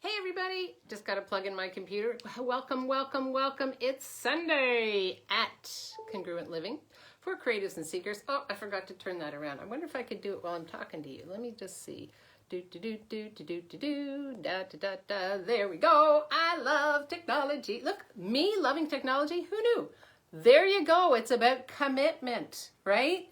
Hey everybody, just got to plug in my computer. Welcome, welcome, welcome. It's Sunday at Congruent Living for Creatives and Seekers. Oh, I forgot to turn that around. I wonder if I could do it while I'm talking to you. Let me just see. Da da da da. There we go. I love technology. Look, me loving technology. Who knew? There you go. It's about commitment, right?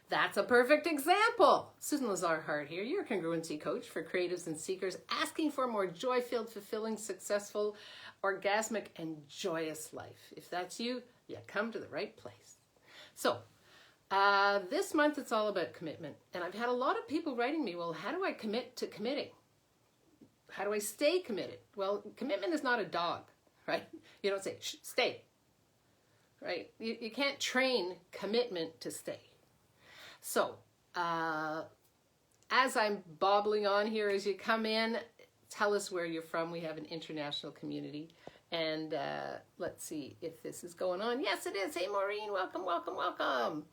That's a perfect example. Susan Lazar-Hart here, your congruency coach for creatives and seekers, asking for a more joy-filled, fulfilling, successful, orgasmic, and joyous life. If that's you, you come to the right place. So, this month it's all about commitment. And I've had a lot of people writing me, well, how do I commit to committing? How do I stay committed? Well, commitment is not a dog, right? You don't say, shh, stay, right? You can't train commitment to stay. So, as I'm bobbling on here as you come in, tell us where you're from. We have an international community. And let's see if this is going on. Yes, it is. Hey, Maureen, welcome, welcome, welcome.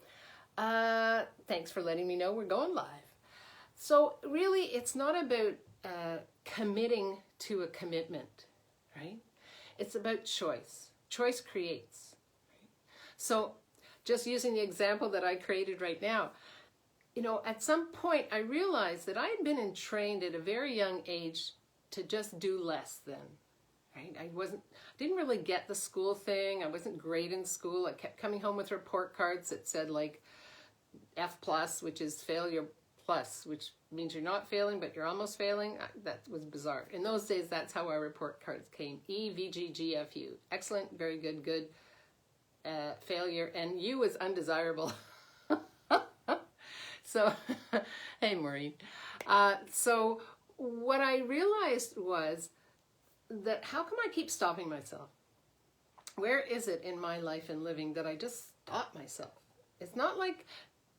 Thanks for letting me know we're going live. So really, it's not about committing to a commitment, right? It's about choice. Choice creates. Right? So just using the example that I created right now, you know, at some point I realized that I had been trained at a very young age to just do less than, right? I didn't really get the school thing. I wasn't great in school. I kept coming home with report cards that said like F+, which is failure plus, which means you're not failing, but you're almost failing. That was bizarre. In those days, that's how our report cards came. E, V, G, G, F, U. Excellent, very good, good. Failure, and U is undesirable. So, hey Maureen. So what I realized was that how come I keep stopping myself? Where is it in my life and living that I just stop myself? It's not like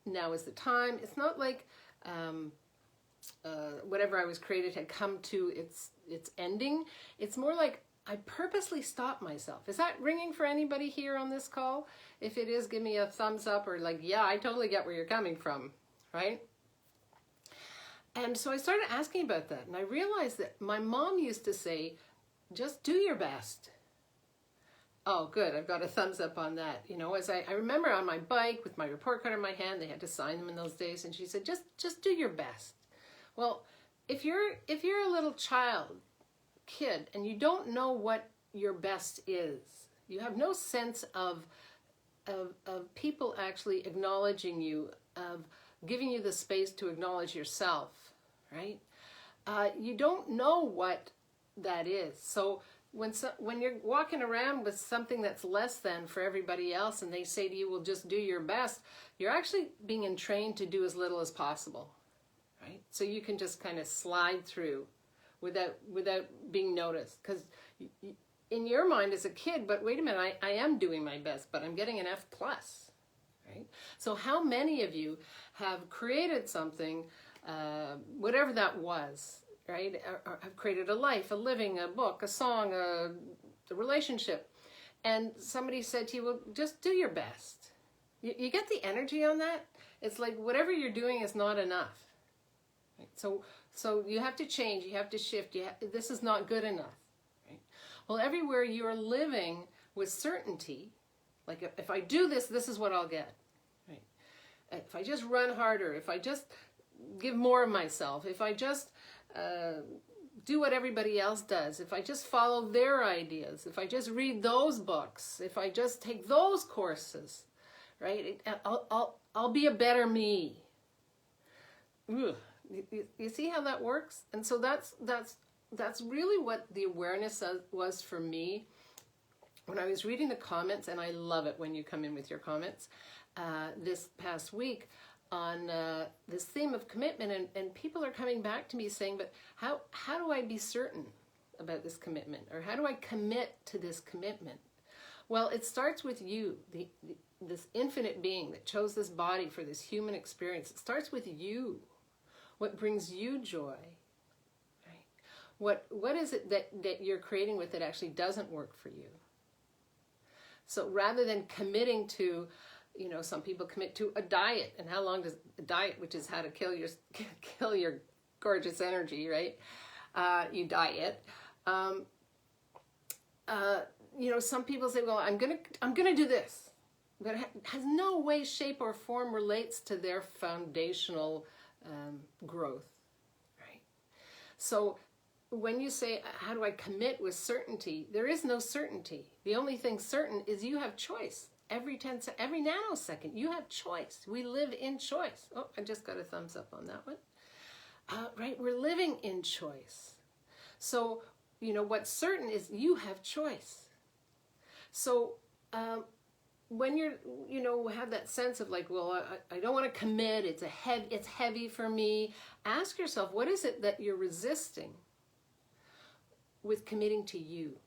now is the time. It's not like whatever I was created had come to its ending. It's more like I purposely stop myself. Is that ringing for anybody here on this call? If it is, give me a thumbs up or like, yeah, I totally get where you're coming from, right? And so I started asking about that, and I realized that my mom used to say, just do your best. Oh, good, I've got a thumbs up on that. You know, as I remember on my bike with my report card in my hand, they had to sign them in those days, and she said, just do your best. Well, if you're a little kid and you don't know what your best is, you have no sense of people actually acknowledging you, of giving you the space to acknowledge yourself, right? You don't know what that is. So when you're walking around with something that's less than for everybody else and they say to you, well, just do your best, you're actually being entrained to do as little as possible, right? So you can just kind of slide through without being noticed, because in your mind as a kid, but wait a minute, I am doing my best, but I'm getting an F+, right? So how many of you have created something, whatever that was, right? Or have created a life, a living, a book, a song, a relationship, and somebody said to you, well, just do your best. You get the energy on that? It's like whatever you're doing is not enough. Right? So you have to change, you have to shift, this is not good enough. Right? Well, everywhere you are living with certainty, like if I do this, this is what I'll get. Right? If I just run harder, if I just give more of myself, if I just do what everybody else does, if I just follow their ideas, if I just read those books, if I just take those courses, right? I'll be a better me. Ugh. You see how that works? And so that's really what the awareness was for me when I was reading the comments, and I love it when you come in with your comments this past week on this theme of commitment, and people are coming back to me saying, but how do I be certain about this commitment, or how do I commit to this commitment? Well, it starts with you, this infinite being that chose this body for this human experience. It starts with you. What brings you joy, right? What is it that you're creating with that actually doesn't work for you? So rather than committing to, you know, some people commit to a diet, and how long does a diet, which is how to kill your gorgeous energy, right? you diet. Some people say, well, I'm gonna do this. But it has no way, shape, or form relates to their foundational growth, right? So when you say, how do I commit with certainty? There is no certainty. The only thing certain is you have choice. Every nanosecond, you have choice. We live in choice. Oh, I just got a thumbs up on that one. Right, we're living in choice. So, what's certain is you have choice. So, when you're, have that sense of like, well, I don't want to commit, it's heavy for me, ask yourself, what is it that you're resisting with committing to you?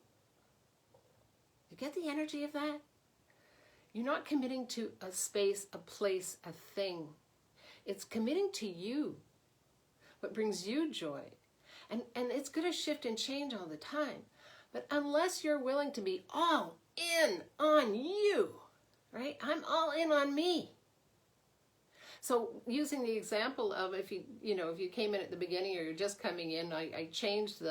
You get the energy of that? You're not committing to a space, a place, a thing. It's committing to you, what brings you joy. And it's going to shift and change all the time. But unless you're willing to be all in on you, right? I'm all in on me. So using the example of if you came in at the beginning or you're just coming in, I changed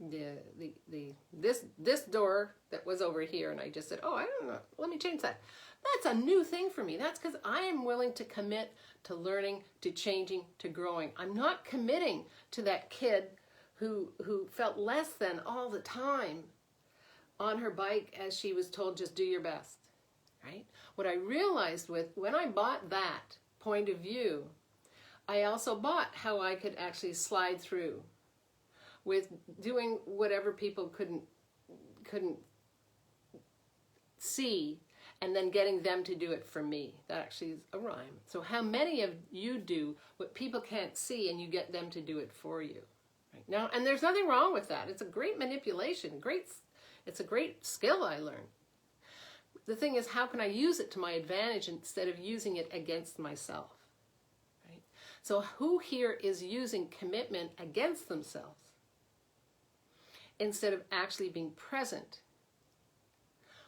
this door that was over here, and I just said, oh, I don't know, let me change that. That's a new thing for me. That's because I am willing to commit to learning, to changing, to growing. I'm not committing to that kid who felt less than all the time on her bike as she was told, just do your best, right? What I realized when I bought that point of view, I also bought how I could actually slide through with doing whatever people couldn't see, and then getting them to do it for me. That actually is a rhyme. So how many of you do what people can't see and you get them to do it for you? Right? Now, and there's nothing wrong with that. It's a great manipulation. It's a great skill I learned. The thing is, how can I use it to my advantage instead of using it against myself? Right? So who here is using commitment against themselves instead of actually being present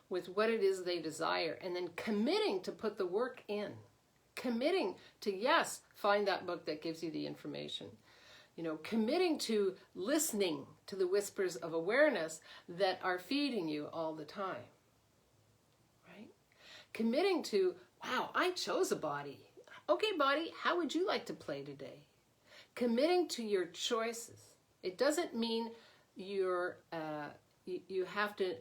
with what it is they desire, and then committing to put the work in, committing to, yes, find that book that gives you the information, committing to listening to the whispers of awareness that are feeding you all the time, right? Committing to, wow, I chose a body. Okay, body, how would you like to play today? Committing to your choices. It doesn't mean you have to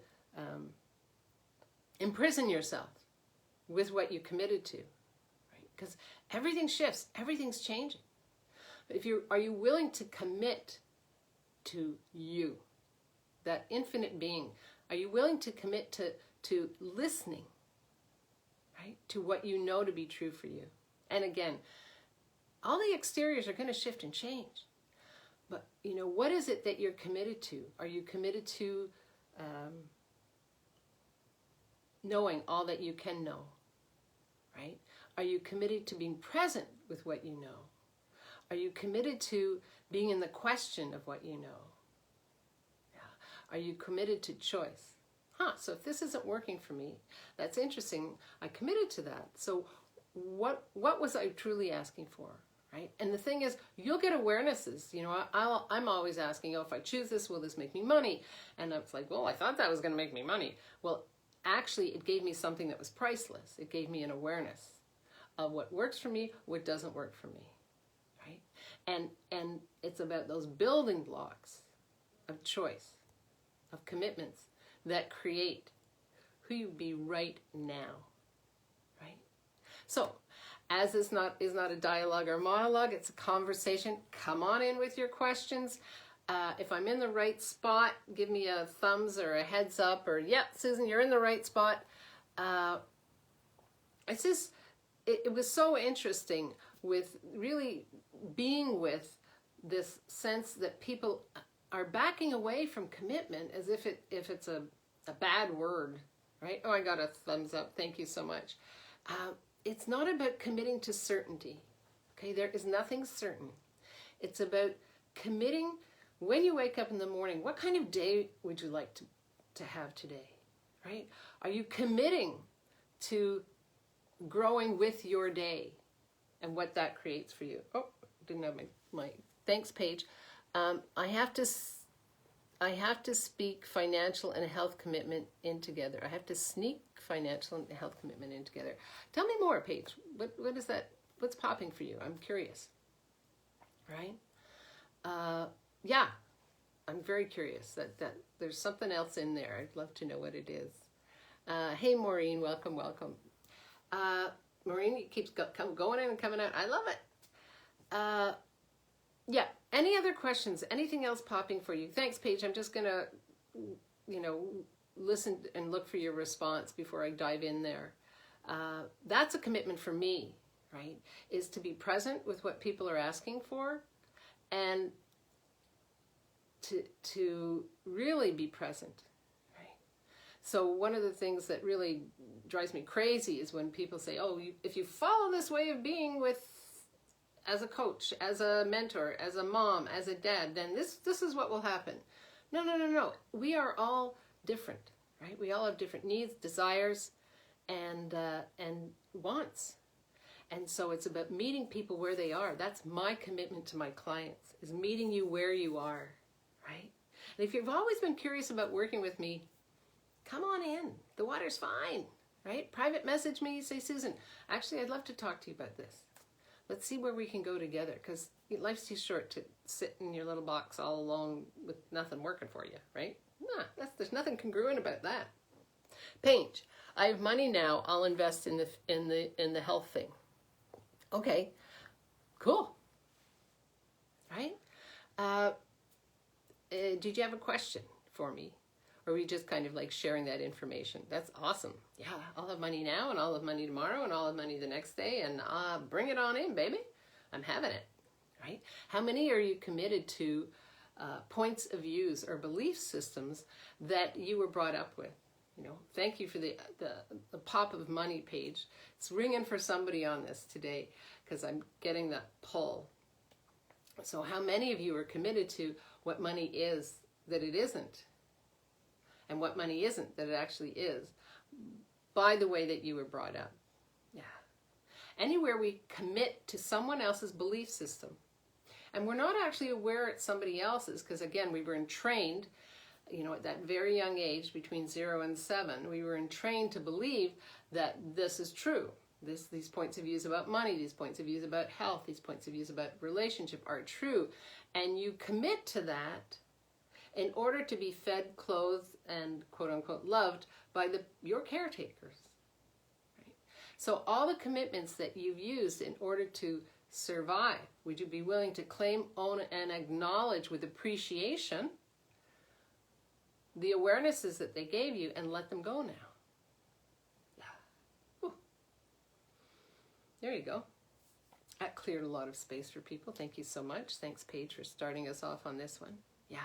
imprison yourself with what you committed to, right? Because everything shifts, everything's changing. But are you willing to commit to you, that infinite being? Are you willing to commit to listening, right, to what you know to be true for you? And again, all the exteriors are going to shift and change. But, what is it that you're committed to? Are you committed to knowing all that you can know, right? Are you committed to being present with what you know? Are you committed to being in the question of what you know? Yeah. Are you committed to choice? So if this isn't working for me, that's interesting. I committed to that. So what was I truly asking for, right? And the thing is, you'll get awarenesses. I'm always asking, if I choose this, will this make me money? And it's like, well, I thought that was going to make me money. Well, actually, it gave me something that was priceless. It gave me an awareness of what works for me, what doesn't work for me, right? And it's about those building blocks of choice, of commitments that create who you be right now, right? So, as this is not a dialogue or monologue, it's a conversation. Come on in with your questions. If I'm in the right spot, give me a thumbs or a heads up, or, yeah, Susan, you're in the right spot. It was so interesting with really being with this sense that people are backing away from commitment as if it's a bad word, right? Oh, I got a thumbs up. Thank you so much. It's not about committing to certainty. Okay, there is nothing certain. It's about committing. When you wake up in the morning, what kind of day would you like to have today, right? Are you committing to growing with your day and what that creates for you? Oh, didn't have my thanks page. I have to speak financial and health commitment in together. I have to sneak financial and health commitment in together. Tell me more, Paige. What is that? What's popping for you? I'm curious. Right? Yeah, I'm very curious that there's something else in there. I'd love to know what it is. Hey, Maureen, welcome. Maureen keeps going in and coming out. I love it. Yeah, any other questions? Anything else popping for you? Thanks, Paige. I'm just going to, listen and look for your response before I dive in there. That's a commitment for me, right? Is to be present with what people are asking for, and to really be present, right? So one of the things that really drives me crazy is when people say, oh, if you follow this way of being as a coach, as a mentor, as a mom, as a dad, then this is what will happen. No. We are all different, right? We all have different needs, desires, and wants. And so it's about meeting people where they are. That's my commitment to my clients, is meeting you where you are, right? And if you've always been curious about working with me, come on in. The water's fine, right? Private message me, say, Susan, actually, I'd love to talk to you about this. Let's see where we can go together, because life's too short to sit in your little box all alone with nothing working for you, right? There's nothing congruent about that. Paige, I have money now. I'll invest in the health thing. Okay, cool. Right? Did you have a question for me? Or were you just kind of like sharing that information? That's awesome. Yeah, I'll have money now, and I'll have money tomorrow, and I'll have money the next day, and bring it on in, baby. I'm having it, right? How many are you committed to points of views or belief systems that you were brought up with? Thank you for the pop of money, Paige. It's ringing for somebody on this today, because I'm getting that pull. So how many of you are committed to what money is that it isn't, and what money isn't that it actually is, by the way that you were brought up? Yeah. Anywhere we commit to someone else's belief system, and we're not actually aware it's somebody else's, because again, we were entrained, at that very young age, between 0 and 7, we were entrained to believe that this is true. These points of views about money, these points of views about health, these points of views about relationship are true. And you commit to that in order to be fed, clothed, and quote-unquote loved by your caretakers. Right? So all the commitments that you've used in order to survive, would you be willing to claim, own, and acknowledge with appreciation the awarenesses that they gave you, and let them go now? Yeah. There you go. That cleared a lot of space for people. Thank you so much. Thanks, Paige, for starting us off on this one. Yeah.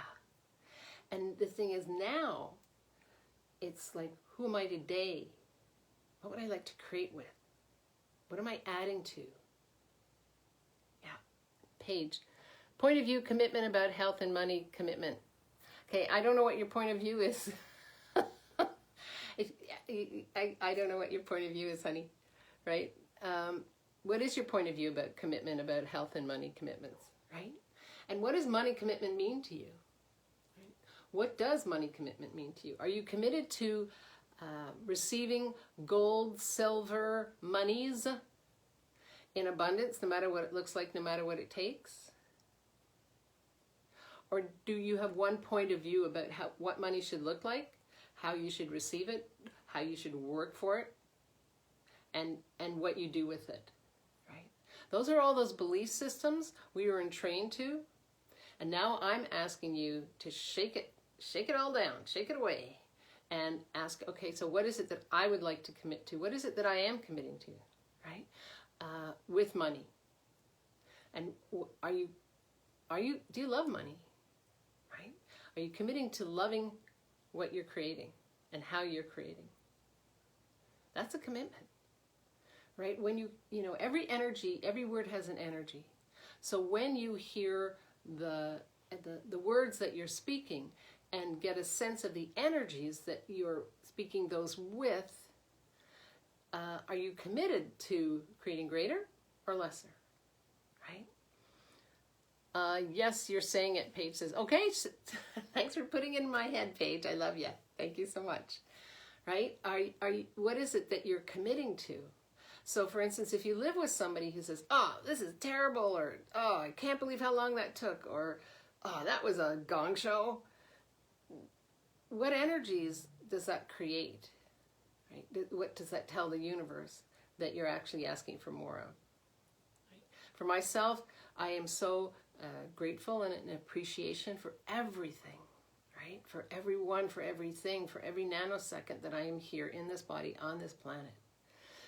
And the thing is, now, it's like, who am I today? What would I like to create with? What am I adding to? Yeah. Paige, point of view, commitment about health and money, commitment. Okay, I don't know what your point of view is. I don't know what your point of view is, honey, right? What is your point of view about commitment, about health and money commitments, right? And what does money commitment mean to you? Right? What does money commitment mean to you? Are you committed to receiving gold, silver, monies in abundance, no matter what it looks like, no matter what it takes? Or do you have one point of view about what money should look like, how you should receive it, how you should work for it, and what you do with it, right? Those are all those belief systems we were entrained to, and now I'm asking you to shake it all down, shake it away, and ask, okay, so what is it that I would like to commit to? What is it that I am committing to, right? With money. And do you love money? Right? Are you committing to loving what you're creating and how you're creating? That's a commitment, right? When every energy, every word has an energy. So when you hear the words that you're speaking and get a sense of the energies that you're speaking those with, are you committed to creating greater or lesser, right? Yes, you're saying it, Paige says. Okay, thanks for putting it in my head, Paige. I love you. Thank you so much. Right? What is it that you're committing to? So, for instance, if you live with somebody who says, oh, this is terrible, or, oh, I can't believe how long that took, or, oh, that was a gong show, what energies does that create? Right? What does that tell the universe that you're actually asking for more of? Right? For myself, I am so grateful and an appreciation for everything, right? For everyone, for everything, for every nanosecond that I am here in this body, on this planet.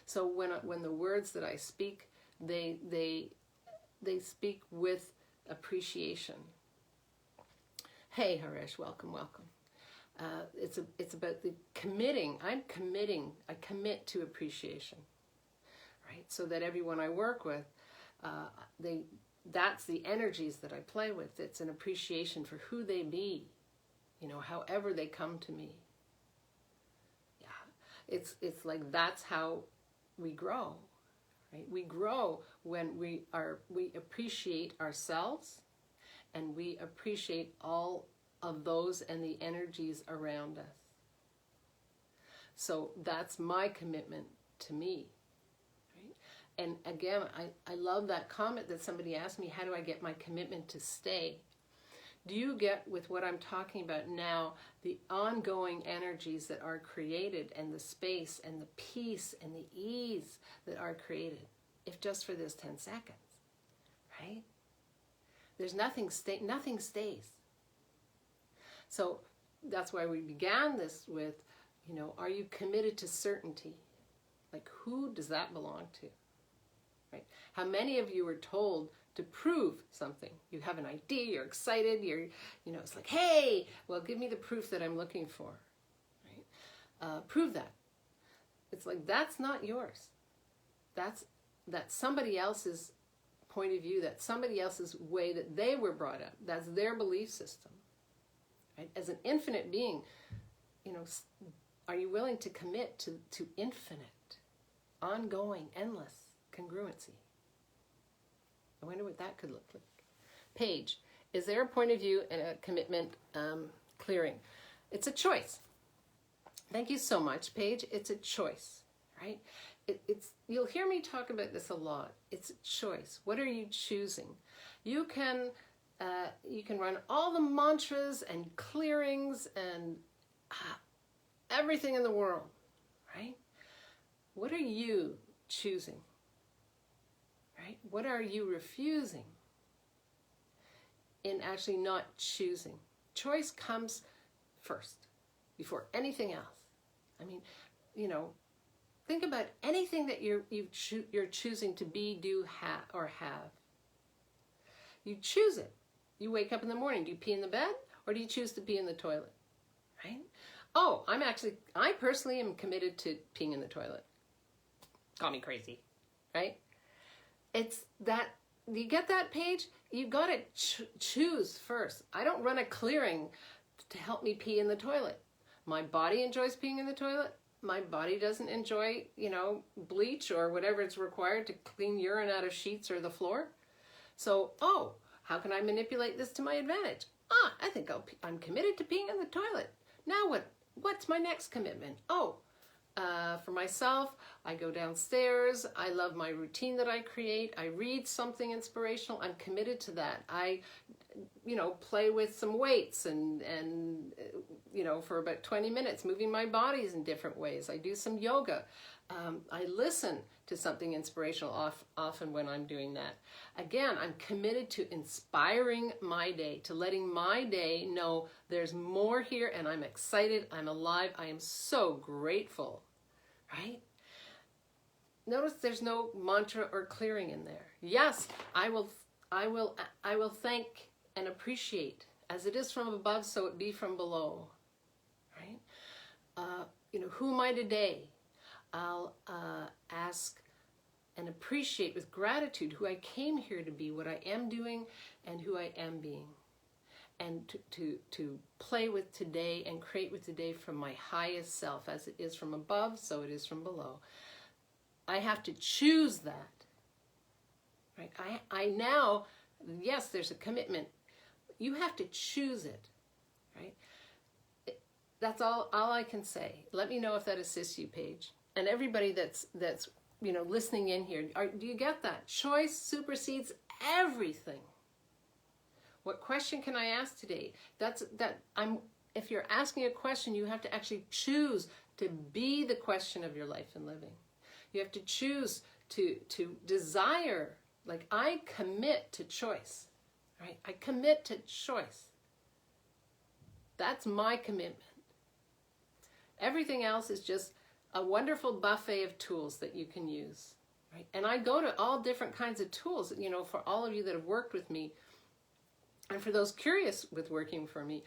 So when the words that I speak, they speak with appreciation. Hey, Harish, welcome, welcome. It's about the committing. I commit to appreciation, right? So that everyone I work with, that's the energies that I play with. It's an appreciation for who they be, however they come to me. Yeah, it's like that's how we grow, right? We grow when we appreciate ourselves, and we appreciate all of those and the energies around us. So that's my commitment to me. Right? And again, I love that comment that somebody asked me, how do I get my commitment to stay? Do you get, with what I'm talking about now, the ongoing energies that are created, and the space and the peace and the ease that are created, if just for this 10 seconds, right? There's nothing stays. So that's why we began this with, are you committed to certainty? Like, who does that belong to? Right? How many of you were told to prove something? You have an idea, you're excited, it's like, hey, well, give me the proof that I'm looking for. Right? Prove that. It's like, that's not yours. That's somebody else's point of view, that's somebody else's way that they were brought up. That's their belief system. Right? As an infinite being, are you willing to commit to infinite, ongoing, endless congruency? I wonder what that could look like. Paige, is there a point of view and a commitment clearing? It's a choice. Thank you so much, Paige. It's a choice, right? You'll hear me talk about this a lot. It's a choice. What are you choosing? You can run all the mantras and clearings and everything in the world, right? What are you choosing? Right? What are you refusing in actually not choosing? Choice comes first, before anything else. I mean, think about anything that you're choosing to be, do, have. You choose it. You wake up in the morning. Do you pee in the bed, or do you choose to pee in the toilet? Right? Oh, I personally am committed to peeing in the toilet. Call me crazy, right? It's that, you get that, Paige? You got to choose first. I don't run a clearing to help me pee in the toilet. My body enjoys peeing in the toilet. My body doesn't enjoy, bleach or whatever it's required to clean urine out of sheets or the floor. So, how can I manipulate this to my advantage? I think I'm committed to peeing in the toilet. Now what's my next commitment? For myself, I go downstairs. I love my routine that I create. I read something inspirational. I'm committed to that. I, play with some weights and for about 20 minutes, moving my bodies in different ways. I do some yoga. I listen to something inspirational often when I'm doing that. Again, I'm committed to inspiring my day, to letting my day know there's more here, and I'm excited, I'm alive, I am so grateful, right? Notice there's no mantra or clearing in there. Yes, I will thank and appreciate. As it is from above, so it be from below, right? Who am I today? I'll ask and appreciate with gratitude who I came here to be, what I am doing, and who I am being. And to play with today and create with today from my highest self. As it is from above, so it is from below. I have to choose that. Right? I now Yes, there's a commitment. You have to choose it, right? That's all I can say. Let me know if that assists you, Paige. And everybody that's listening in here, do you get that? Choice supersedes everything. What question can I ask today? If you're asking a question, you have to actually choose to be the question of your life and living. You have to choose to desire, like I commit to choice, right? I commit to choice. That's my commitment. Everything else is just a wonderful buffet of tools that you can use, right? And I go to all different kinds of tools, for all of you that have worked with me, and for those curious with working for me,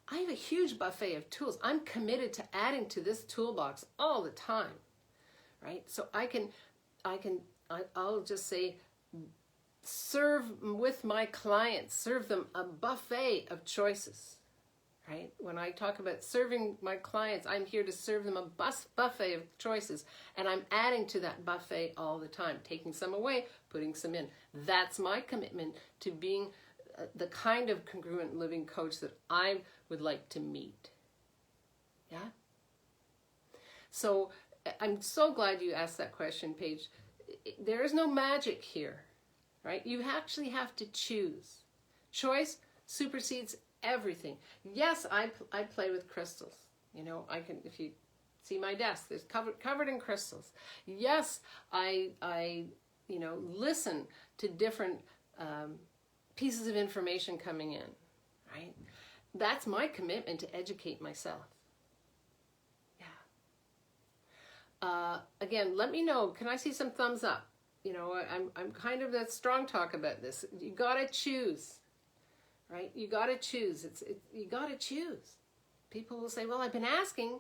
I have a huge buffet of tools. I'm committed to adding to this toolbox all the time, right? So I'll just say, serve with my clients, serve them a buffet of choices, right? When I talk about serving my clients, I'm here to serve them a buffet of choices, and I'm adding to that buffet all the time, taking some away, putting some in. That's my commitment to being the kind of congruent living coach that I would like to meet. Yeah? So I'm so glad you asked that question, Paige. There is no magic here, right? You actually have to choose. Choice supersedes everything. Yes, I play with crystals. I can, if you see my desk, there's covered in crystals. Yes, I listen to different pieces of information coming in, right? That's my commitment to educate myself. Yeah. Again, let me know. Can I see some thumbs up? I'm kind of that strong talk about this. You gotta choose, right? You gotta choose. You gotta choose. People will say, well, I've been asking.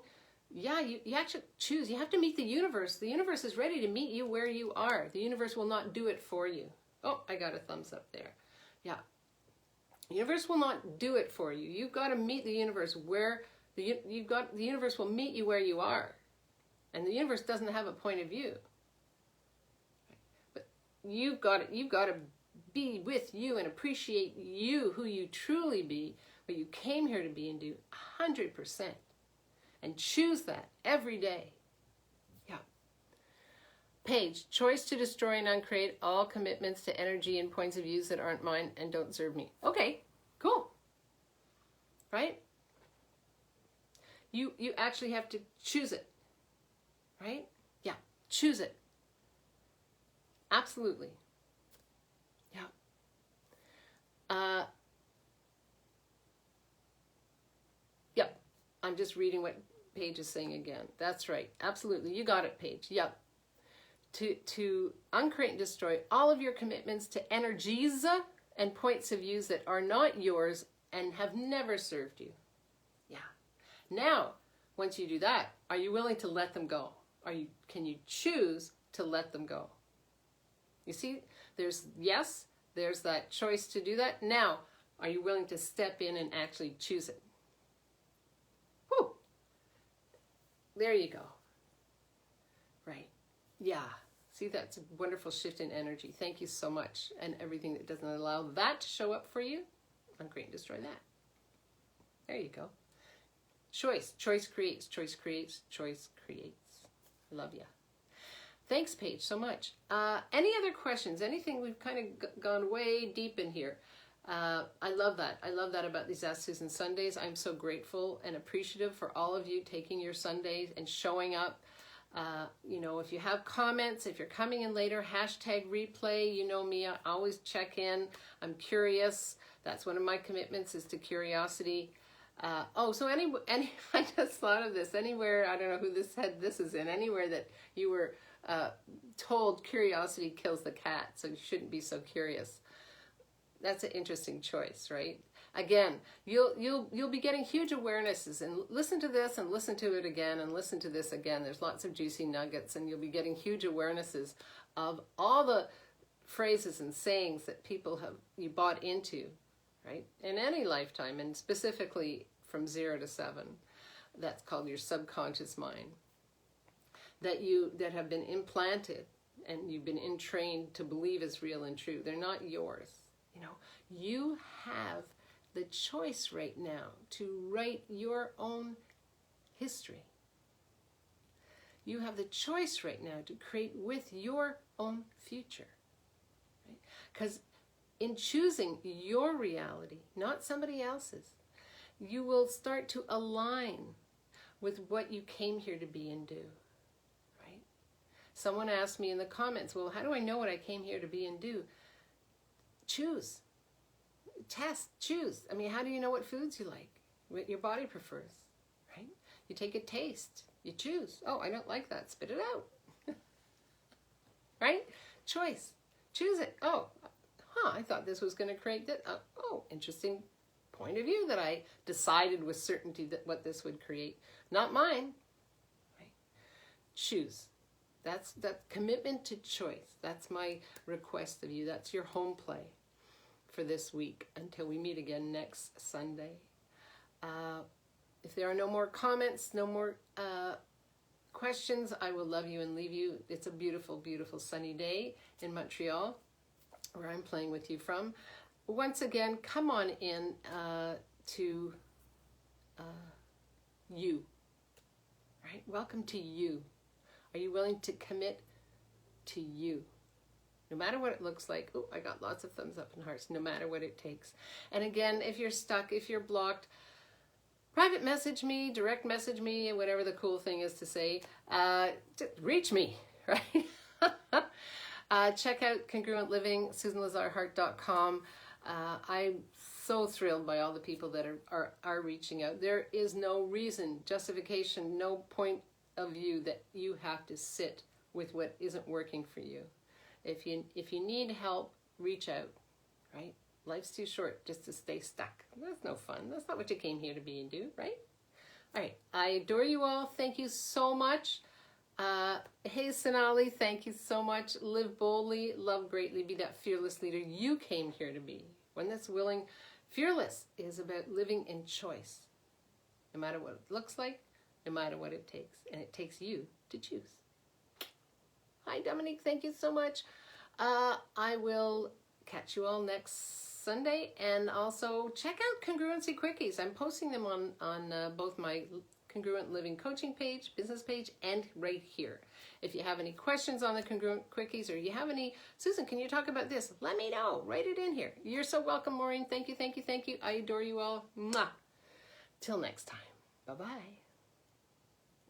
Yeah, you actually choose. You have to meet the universe. The universe is ready to meet you where you are. The universe will not do it for you. Oh, I got a thumbs up there. Yeah. The universe will not do it for you. You've got to meet the universe where the universe will meet you where you are. And the universe doesn't have a point of view. But you've got to be with you and appreciate you, who you truly be, what you came here to be, and do 100%. And choose that every day. Yeah. Paige, choice to destroy and uncreate all commitments to energy and points of views that aren't mine and don't serve me. Okay, cool. Right? You actually have to choose it. Right? Yeah, choose it. Absolutely. Yeah. Yep. I'm just reading what Paige is saying again. That's right. Absolutely. You got it, Paige. Yep. To uncreate and destroy all of your commitments to energies and points of views that are not yours and have never served you. Yeah. Now, once you do that, are you willing to let them go? Can you choose to let them go? You see, there's that choice to do that. Now, are you willing to step in and actually choose it? Whew. There you go. Right. Yeah. See, that's a wonderful shift in energy. Thank you so much. And everything that doesn't allow that to show up for you, uncreate and destroy that. There you go. Choice. Choice creates. Choice creates. Choice creates. Love ya. Thanks, Paige, so much. Any other questions? Anything? We've kind of gone way deep in here. I love that. I love that about these Ask Susan Sundays. I'm so grateful and appreciative for all of you taking your Sundays and showing up. If you have comments, if you're coming in later, #replay, you know me, I always check in. I'm curious. That's one of my commitments, is to curiosity. So I just thought of this. Anywhere, I don't know who this is in, anywhere that you were told curiosity kills the cat, so you shouldn't be so curious. That's an interesting choice, right? Again, you'll be getting huge awarenesses, and listen to this and listen to it again and listen to this again. There's lots of juicy nuggets, and you'll be getting huge awarenesses of all the phrases and sayings that you bought into, right? In any lifetime, and specifically from 0 to 7. That's called your subconscious mind. That have been implanted and you've been entrained to believe is real and true. They're not yours. You know, you have the choice right now to write your own history. You have the choice right now to create with your own future. Because in choosing your reality, not somebody else's, you will start to align with what you came here to be and do. Right? Someone asked me in the comments, well, how do I know what I came here to be and do? Choose. Test. Choose. I mean, how do you know what foods you like? What your body prefers? Right? You take a taste. You choose. Oh, I don't like that. Spit it out. Right? Choice. Choose it. Oh, I thought this was going to create that. Oh, interesting point of view that I decided with certainty that what this would create. Not mine. Right? Choose. That's that commitment to choice. That's my request of you. That's your home play for this week until we meet again next Sunday. If there are no more comments, no more questions, I will love you and leave you. It's a beautiful, beautiful sunny day in Montreal, where I'm playing with you from. Once again, come on in to you. Right? Welcome to you. Are you willing to commit to you? No matter what it looks like. Oh, I got lots of thumbs up and hearts. No matter what it takes. And again, if you're stuck, if you're blocked, private message me, direct message me, and whatever the cool thing is to say. Just reach me, right? Check out Congruent Living, SusanLazarHart.com. I'm so thrilled by all the people that are reaching out. There is no reason, justification, no point of view that you have to sit with what isn't working for you. If you need help, reach out, right? Life's too short just to stay stuck. That's no fun. That's not what you came here to be and do, right? All right. I adore you all. Thank you so much. Hey, Sonali, thank you so much. Live boldly, love greatly, be that fearless leader you came here to be. One that's willing. Fearless is about living in choice. No matter what it looks like, no matter what it takes. And it takes you to choose. Hi, Dominique. Thank you so much. I will catch you all next Sunday. And also check out Congruency Quickies. I'm posting them on both my Congruent Living coaching page, business page, and right here. If you have any questions on the Congruent Quickies, or you have any, Susan, can you talk about this? Let me know. Write it in here. You're so welcome, Maureen. Thank you, thank you, thank you. I adore you all. Mwah. Till next time. Bye-bye.